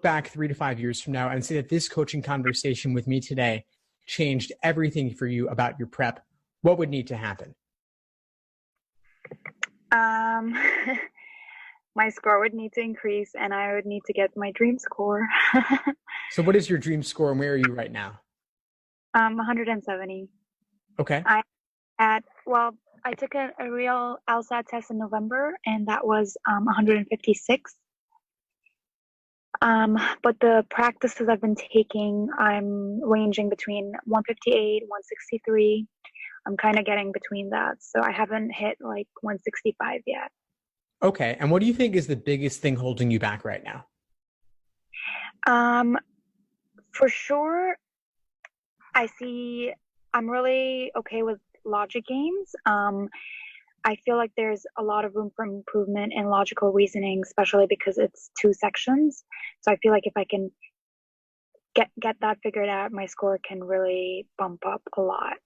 look back 3 to 5 years from now and say that this coaching conversation with me today changed everything for you about your prep, what would need to happen? My score would need to increase and I would need to get my dream score. So what is your dream score and where are you right now? 170. Okay. I took a real LSAT test in November and that was 156. But the practices I've been taking, I'm ranging between 158, 163. I'm kind of getting between that. So I haven't hit like 165 yet. Okay. And what do you think is the biggest thing holding you back right now? For sure, I'm really okay with logic games. I feel like there's a lot of room for improvement in logical reasoning, especially because it's 2 sections. So I feel like if I can get that figured out, my score can really bump up a lot.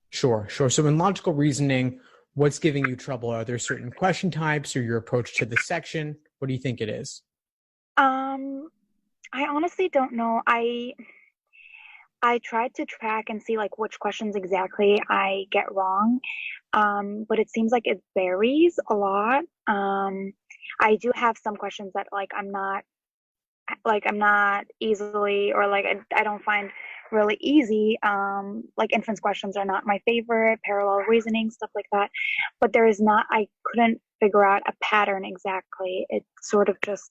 Sure. So in logical reasoning, what's giving you trouble? Are there certain question types or your approach to the section? What do you think it is? I honestly don't know. I tried to track and see like which questions exactly I get wrong. But it seems like it varies a lot. I do have some questions that I'm not easily, or I don't find really easy. Like inference questions are not my favorite, parallel reasoning, stuff like that. But I couldn't figure out a pattern exactly. It sort of just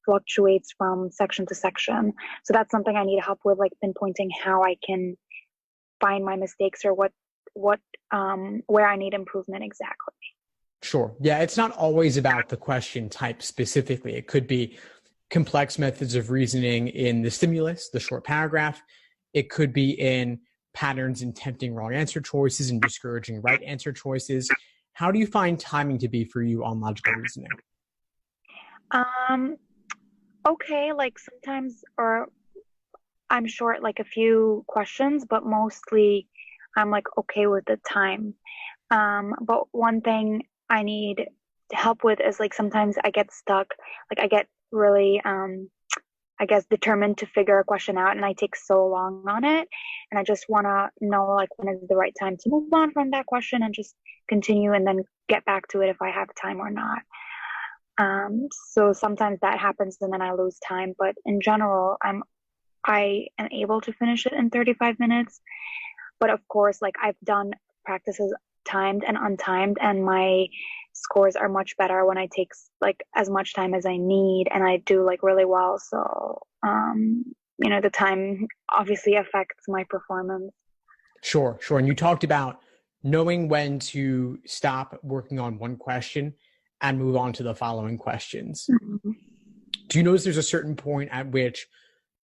fluctuates from section to section. So that's something I need help with, like pinpointing how I can find my mistakes or where I need improvement exactly. Sure. Yeah, it's not always about the question type specifically. It could be complex methods of reasoning in the stimulus, the short paragraph. It could be in patterns in tempting wrong answer choices and discouraging right answer choices. How do you find timing to be for you on logical reasoning? Okay, like sometimes, or I'm short like a few questions, but mostly I'm like okay with the time. But one thing I need help with is like sometimes I get stuck, like I get really I guess determined to figure a question out and I take so long on it, and I just want to know like when is the right time to move on from that question and just continue and then get back to it if I have time or not. So sometimes that happens and then I lose time, but in general I am able to finish it in 35 minutes. But of course, like I've done practices timed and untimed, and my scores are much better when I take like as much time as I need and I do like really well. So, the time obviously affects my performance. Sure. And you talked about knowing when to stop working on one question and move on to the following questions. Mm-hmm. Do you notice there's a certain point at which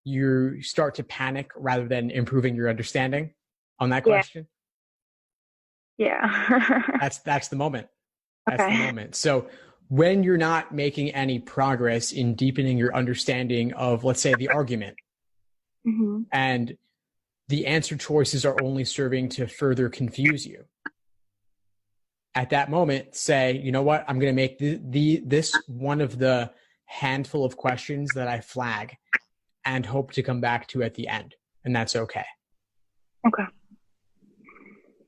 you start to panic rather than improving your understanding on that question? Yeah. That's the moment. That's Okay. the moment. So when you're not making any progress in deepening your understanding of, let's say, the argument, Mm-hmm. and the answer choices are only serving to further confuse you, at that moment, say, you know what, I'm going to make this one of the handful of questions that I flag and hope to come back to at the end. And that's okay. Okay.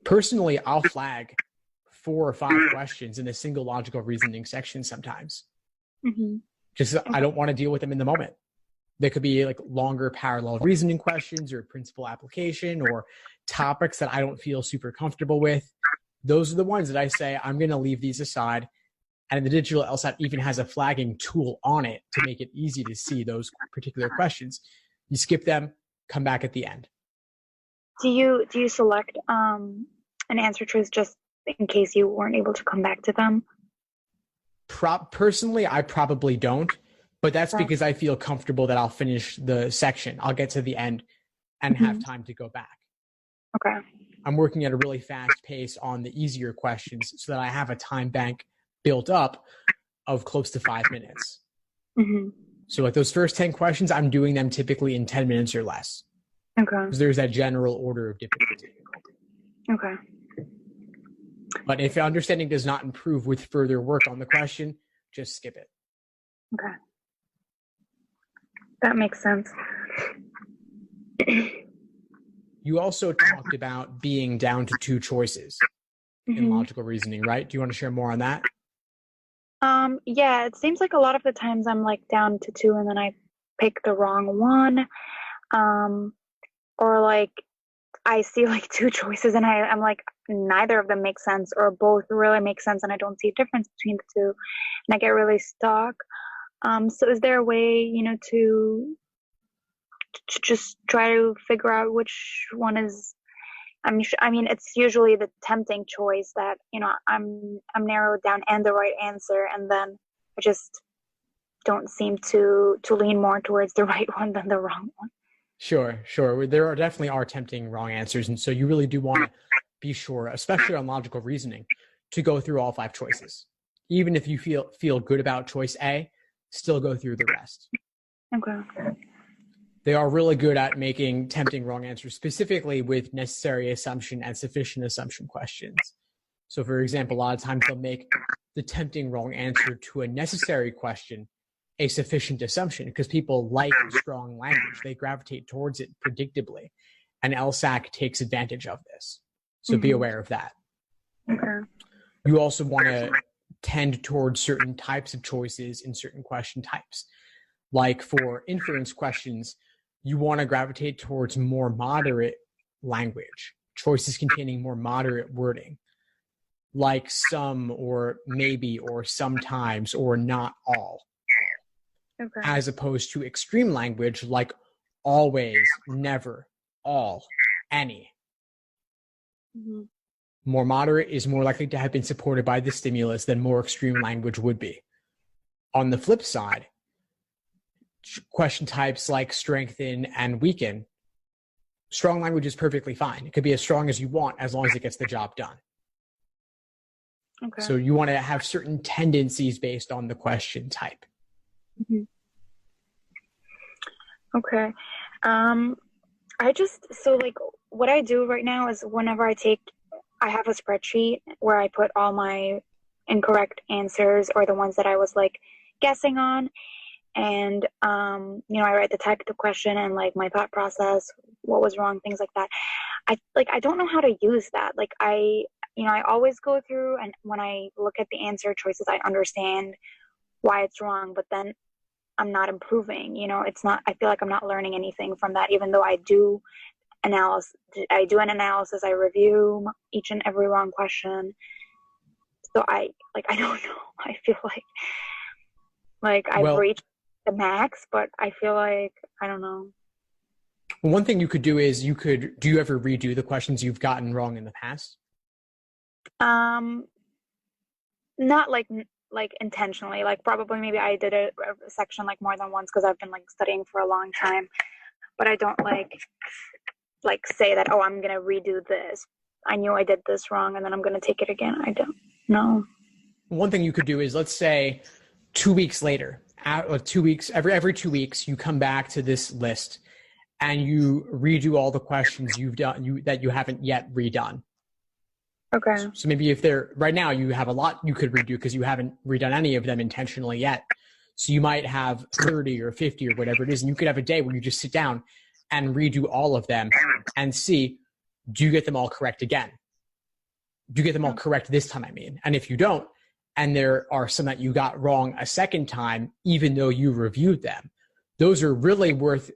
Personally, I'll flag 4 or 5 questions in a single logical reasoning section sometimes. Mm-hmm. Just I don't want to deal with them in the moment. They could be like longer parallel reasoning questions or principal application or topics that I don't feel super comfortable with. Those are the ones that I say, I'm going to leave these aside. And the digital LSAT even has a flagging tool on it to make it easy to see those particular questions. You skip them, come back at the end. Do you select an answer choice just in case you weren't able to come back to them? Personally, I probably don't, but that's because I feel comfortable that I'll finish the section. I'll get to the end and have time to go back. Okay. I'm working at a really fast pace on the easier questions so that I have a time bank built up of close to 5 minutes. Mm-hmm. So like those first 10 questions, I'm doing them typically in 10 minutes or less. Okay. Because there's that general order of difficulty. Okay. But if understanding does not improve with further work on the question, just skip it. Okay. That makes sense. You also talked about being down to two choices in logical reasoning, right? Do you want to share more on that? Yeah, it seems like a lot of the times I'm like down to two and then I pick the wrong one. Um, or like I see like two choices and I'm like neither of them make sense or both really make sense and I don't see a difference between the two and I get really stuck. So is there a way, to just try to figure out which one is I mean, it's usually the tempting choice that I'm narrowed down and the right answer, and then I just don't seem to lean more towards the right one than the wrong one. Sure, sure. There are definitely are tempting wrong answers, and so you really do want to be sure, especially on logical reasoning, to go through all five choices. Even if you feel good about choice A, still go through the rest. Okay. They are really good at making tempting wrong answers, specifically with necessary assumption and sufficient assumption questions. So, for example, a lot of times they'll make the tempting wrong answer to a necessary question a sufficient assumption because people like strong language. They gravitate towards it predictably. And LSAC takes advantage of this. So be aware of that. Okay. You also want to tend towards certain types of choices in certain question types. Like for inference questions, you want to gravitate towards more moderate language, choices containing more moderate wording, like some or maybe or sometimes or not all. Okay. As opposed to extreme language like always, never, all, any. More moderate is more likely to have been supported by the stimulus than more extreme language would be. On the flip side, question types like strengthen and weaken, strong language is perfectly fine. It could be as strong as you want as long as it gets the job done. Okay. So you want to have certain tendencies based on the question type. Okay. Like what I do right now is whenever I have a spreadsheet where I put all my incorrect answers or the ones that I was like guessing on. And, I write the type of the question and like my thought process, what was wrong, things like that. I don't know how to use that. Like I always go through and when I look at the answer choices, I understand why it's wrong, but then I'm not improving, I feel like I'm not learning anything from that, even though I do an analysis, I review each and every wrong question. So I don't know. I feel like I've reached the max, but I feel like, I don't know. One thing you could do is do you ever redo the questions you've gotten wrong in the past? Not like intentionally, like probably maybe I did a section like more than once because I've been like studying for a long time, but I don't like say that, oh, I'm gonna redo this. I knew I did this wrong and then I'm gonna take it again. I don't know. One thing you could do is, let's say 2 weeks later, 2 weeks, every 2 weeks, you come back to this list and you redo all the questions you've done that you haven't yet redone. Okay. So maybe if right now you have a lot you could redo because you haven't redone any of them intentionally yet. So you might have 30 or 50 or whatever it is, and you could have a day where you just sit down and redo all of them and see, do you get them all correct again? Do you get them all correct this time, I mean? And if you don't, and there are some that you got wrong a second time, even though you reviewed them, those are really worth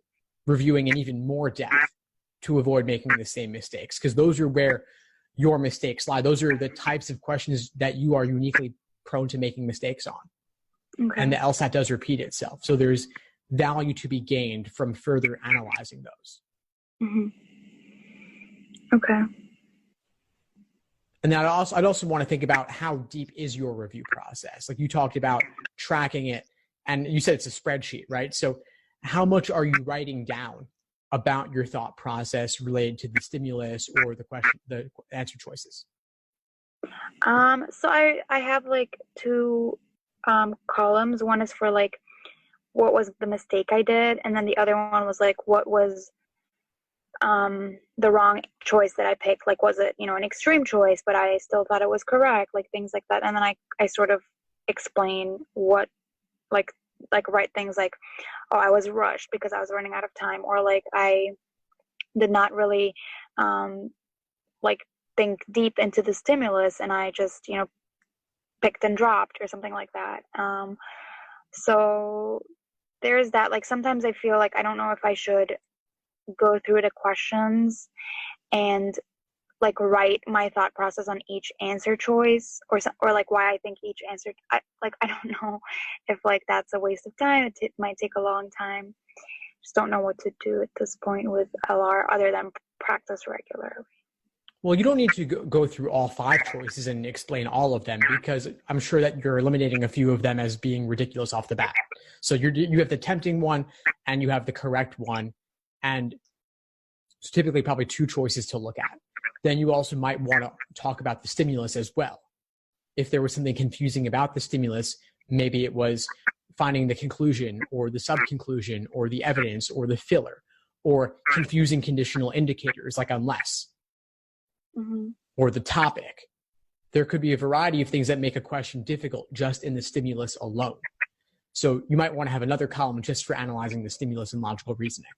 reviewing in even more depth to avoid making the same mistakes, because those are where your mistakes lie. Those are the types of questions that you are uniquely prone to making mistakes on. Okay. And the LSAT does repeat itself. So there's value to be gained from further analyzing those. Okay. And then I'd also want to think about how deep is your review process. Like you talked about tracking it, and you said it's a spreadsheet, right? So how much are you writing down about your thought process related to the stimulus or the answer choices? So I have like two columns. One is for like what was the mistake I did, and then the other one was like what was the wrong choice that I picked. Like, was it, an extreme choice, but I still thought it was correct, like things like that. And then I sort of explain what, like, like write things like, oh, I was rushed because I was running out of time, or like I did not really like think deep into the stimulus and I just, picked and dropped or something like that. So there's that. Like sometimes I feel like I don't know if I should go through the questions and like write my thought process on each answer choice, or like why I think each answer. I don't know if like that's a waste of time. It might take a long time. Just don't know what to do at this point with LR other than practice regularly. Well, you don't need to go through all 5 choices and explain all of them, because I'm sure that you're eliminating a few of them as being ridiculous off the bat. So you have the tempting one and you have the correct one, and it's typically probably 2 choices to look at. Then you also might want to talk about the stimulus as well. If there was something confusing about the stimulus, maybe it was finding the conclusion or the subconclusion or the evidence or the filler, or confusing conditional indicators like unless. Mm-hmm. Or the topic. There could be a variety of things that make a question difficult just in the stimulus alone. So you might want to have another column just for analyzing the stimulus and logical reasoning.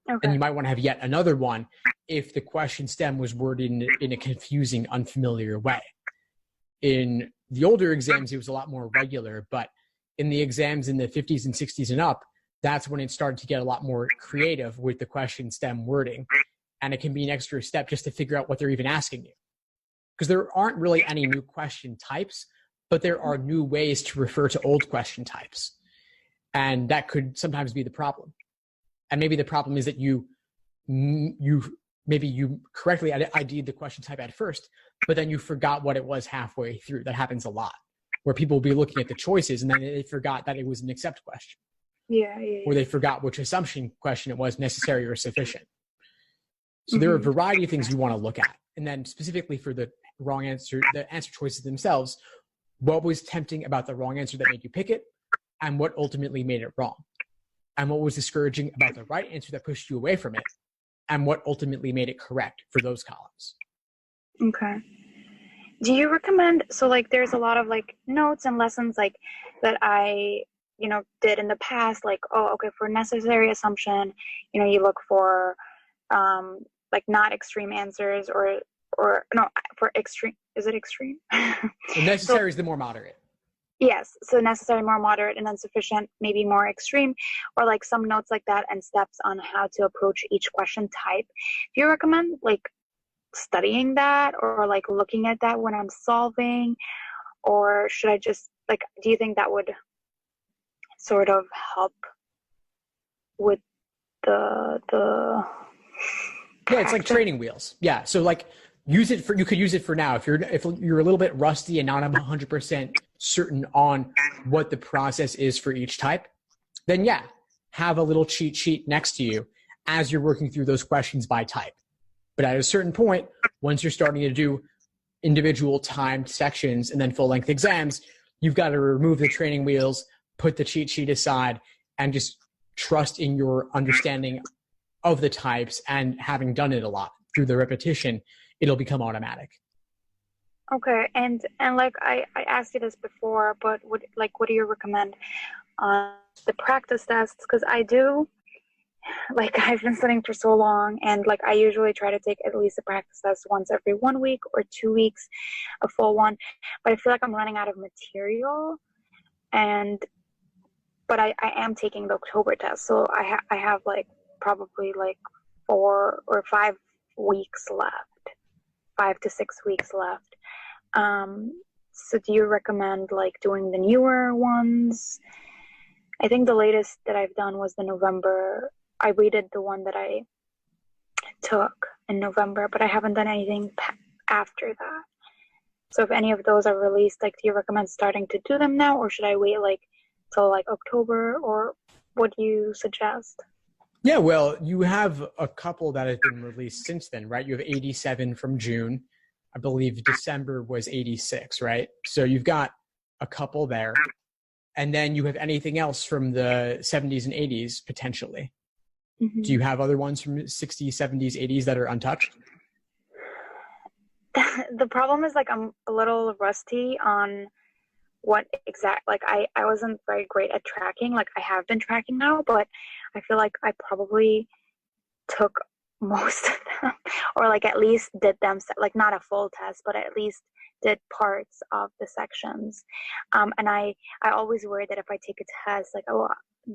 Okay. And you might want to have yet another one if the question stem was worded in a confusing, unfamiliar way. In the older exams, it was a lot more regular, but in the exams in the 50s and 60s and up, that's when it started to get a lot more creative with the question stem wording. And it can be an extra step just to figure out what they're even asking you. Because there aren't really any new question types, but there are new ways to refer to old question types. And that could sometimes be the problem. And maybe the problem is that you correctly ID'd the question type at first, but then you forgot what it was halfway through. That happens a lot, where people will be looking at the choices and then they forgot that it was an accept question. Yeah. Or they forgot which assumption question it was, necessary or sufficient. So there are a variety of things you want to look at. And then specifically for the wrong answer, the answer choices themselves, what was tempting about the wrong answer that made you pick it, and what ultimately made it wrong? And what was discouraging about the right answer that pushed you away from it, and what ultimately made it correct for those columns? Okay. Do you recommend, so like there's a lot of like notes and lessons like that I, did in the past, like, oh, okay, for necessary assumption, you look for like not extreme answers or no, for extreme, is it extreme? The necessary is the more moderate. Yes, so necessary more moderate, and then sufficient maybe more extreme, or like some notes like that and steps on how to approach each question type. Do you recommend like studying that or like looking at that when I'm solving, or should I just like, do you think that would sort of help with the Yeah, it's like training wheels. Yeah, so like you could use it for now. If you're a little bit rusty and not 100% certain on what the process is for each type, then yeah, have a little cheat sheet next to you as you're working through those questions by type. But at a certain point, once you're starting to do individual timed sections and then full length exams, you've got to remove the training wheels, put the cheat sheet aside, and just trust in your understanding of the types, and having done it a lot through the repetition, it'll become automatic. Okay, and like I asked you this before, but what do you recommend on the practice tests? Because I do, like, I've been studying for so long, and like I usually try to take at least a practice test once every 1 week or 2 weeks, a full one. But I feel like I'm running out of material, but I am taking the October test, so I have like probably like 4 or 5 weeks left, 5 to 6 weeks left. So do you recommend like doing the newer ones? I think the latest that I've done was the November. I redid the one that I took in November, but I haven't done anything after that. So if any of those are released, like, do you recommend starting to do them now, or should I wait like till like October, or what do you suggest? Yeah, well, you have a couple that have been released since then, right? You have 87 from June. I believe December was 86, right? So you've got a couple there. And then you have anything else from the 70s and 80s, potentially. Mm-hmm. Do you have other ones from 60s, 70s, 80s that are untouched? The problem is, like, I'm a little rusty on, what exact, like I wasn't very great at tracking. Like I have been tracking now, but I feel like I probably took most of them, or like at least did them, like not a full test, but at least did parts of the sections. And I always worry that if I take a test, like, oh,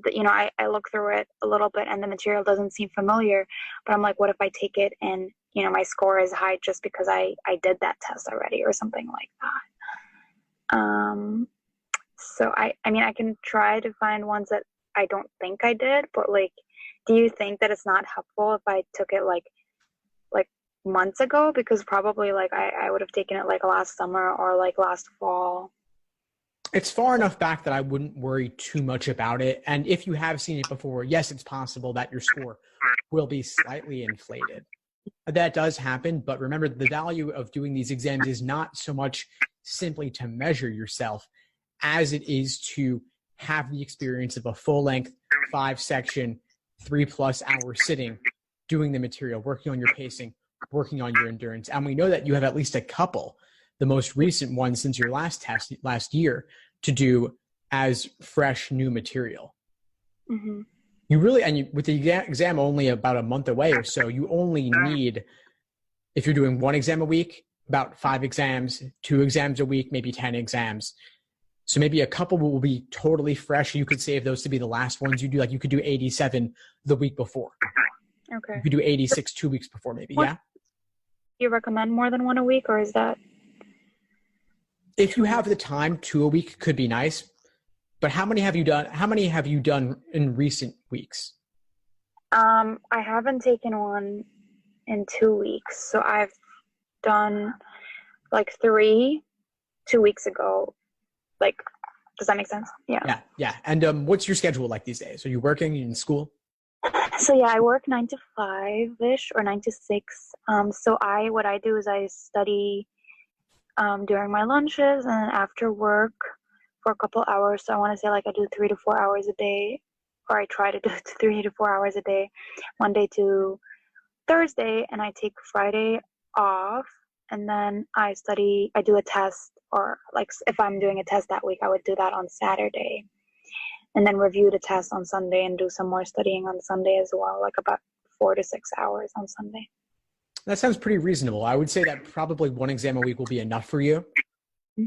I look through it a little bit and the material doesn't seem familiar, but I'm like, what if I take it and, my score is high just because I did that test already or something like that. So I mean, I can try to find ones that I don't think I did, but like, do you think that it's not helpful if I took it like months ago? Because probably like I would have taken it like last summer or like last fall. It's far enough back that I wouldn't worry too much about it. And if you have seen it before, yes, it's possible that your score will be slightly inflated. That does happen, but remember, the value of doing these exams is not so much simply to measure yourself as it is to have the experience of a full-length 5-section 3+ hour sitting, doing the material, working on your pacing, working on your endurance. And we know that you have at least a couple, the most recent one since your last test last year, to do as fresh new material. Mm-hmm. You really, and with the exam only about a month away or so, you only need, if you're doing 1 exam a week, about 5 exams, 2 exams a week, maybe 10 exams. So maybe a couple will be totally fresh. You could save those to be the last ones you do. Like you could do 87 the week before. Okay. You could do 86 2 weeks before, maybe. Yeah. You recommend more than 1 a week, or is that? If you have the time, 2 a week could be nice. But how many have you done? How many have you done in recent weeks? I haven't taken one in 2 weeks. So I've done like 3 2 weeks ago. Like, does that make sense? Yeah. Yeah. And what's your schedule like these days? Are you working? Are you in school? So yeah, I work 9 to 5-ish or 9 to 6. So what I do is I study during my lunches and after work for a couple hours. So I want to say like I do 3 to 4 hours a day, or I try to do 3 to 4 hours a day, Monday to Thursday, and I take Friday off, and then I do a test, or like if I'm doing a test that week, I would do that on Saturday, and then review the test on Sunday and do some more studying on Sunday as well, like about 4 to 6 hours on Sunday. That sounds pretty reasonable. I would say that probably 1 exam a week will be enough for you.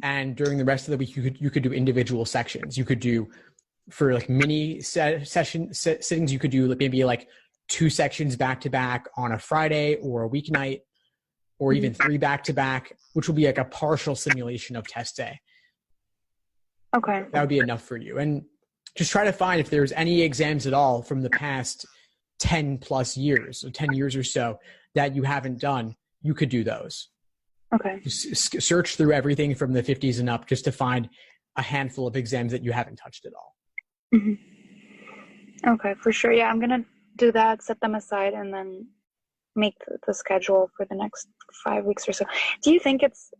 And during the rest of the week, you could do individual sections. You could do, for like mini sittings, you could do maybe like 2 sections back to back on a Friday or a weeknight, or even 3 back to back, which will be like a partial simulation of test day. Okay. That would be enough for you. And just try to find if there's any exams at all from the past 10 plus years, or 10 years or so, that you haven't done. You could do those. Okay. Just search through everything from the 50s and up just to find a handful of exams that you haven't touched at all. Mm-hmm. Okay, for sure. Yeah, I'm going to do that, set them aside, and then make the schedule for the next 5 weeks or so. Do you think it's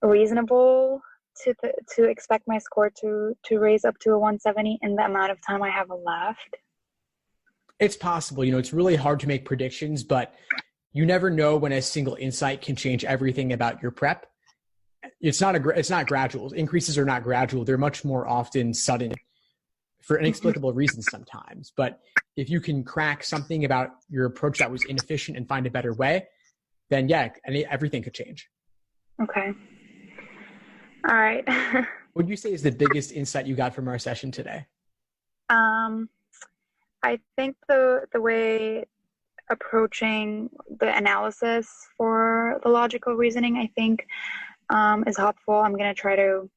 reasonable to expect my score to raise up to a 170 in the amount of time I have left? It's possible. It's really hard to make predictions, but you never know when a single insight can change everything about your prep. It's not gradual. Increases are not gradual. They're much more often sudden for inexplicable reasons sometimes. But if you can crack something about your approach that was inefficient and find a better way, then yeah, everything could change. Okay. All right. What would you say is the biggest insight you got from our session today? I think the way approaching the analysis for the logical reasoning, I think, is helpful. I'm going to try to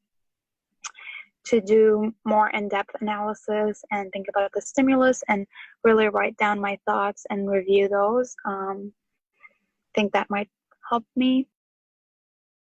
do more in-depth analysis and think about the stimulus and really write down my thoughts and review those. I think that might help me.